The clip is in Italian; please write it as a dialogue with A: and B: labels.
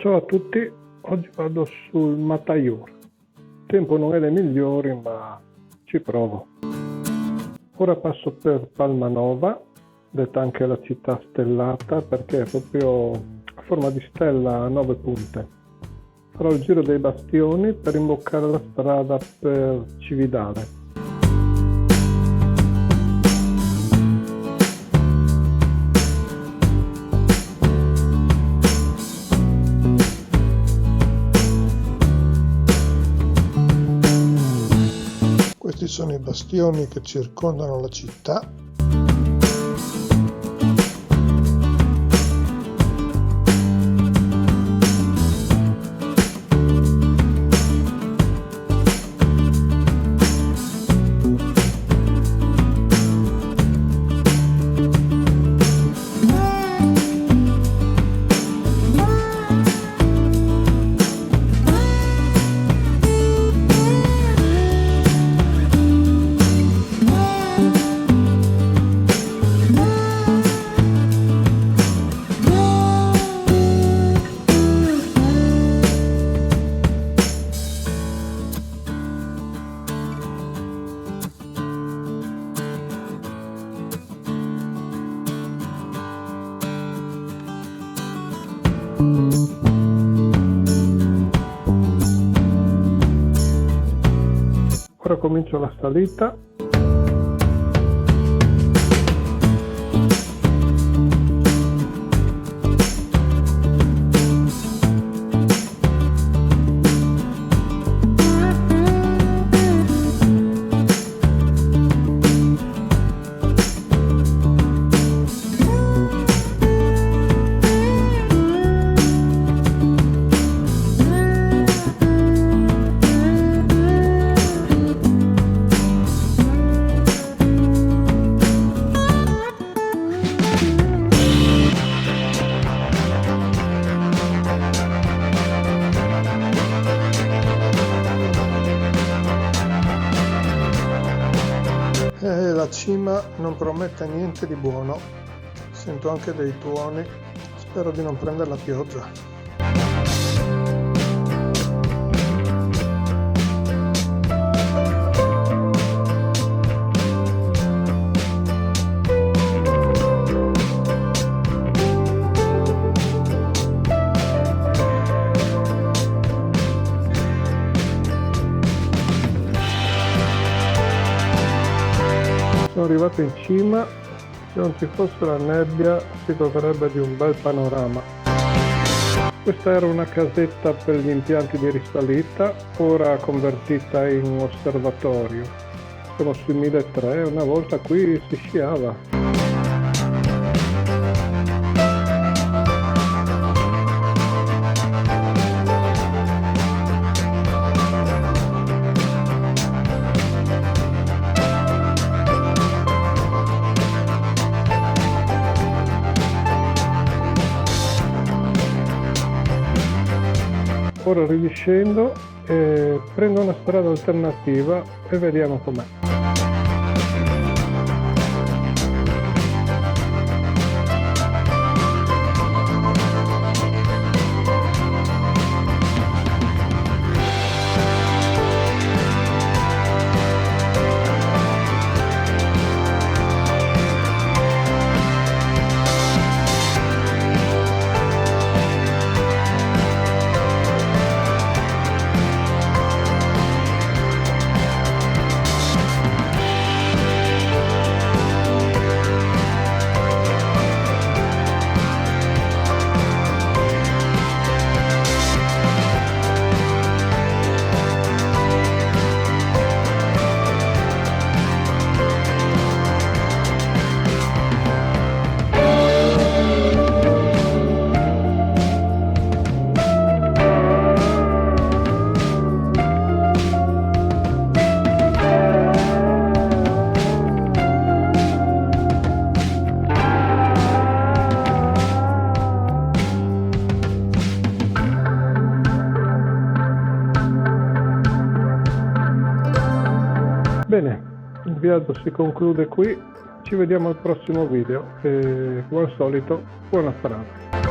A: Ciao a tutti, oggi vado sul Mataiur. Il tempo non è dei migliori, ma ci provo. Ora passo per Palmanova, detta anche la città stellata, perché è proprio a forma di stella a 9 punte. Farò il giro dei bastioni per imboccare la strada per Cividale.
B: Questi sono i bastioni che circondano la città.
A: Ora comincio la salita.
B: La cima non promette niente di buono, sento anche dei tuoni, spero di non prendere la pioggia.
A: Sono arrivato in cima, se non ci fosse la nebbia si godrebbe di un bel panorama. Questa era una casetta per gli impianti di risalita, ora convertita in osservatorio. Siamo sui 1300, una volta qui si sciava. Ora ridiscendo e prendo una strada alternativa e vediamo com'è. Bene, il viaggio si conclude qui, ci vediamo al prossimo video e come al solito buona strada.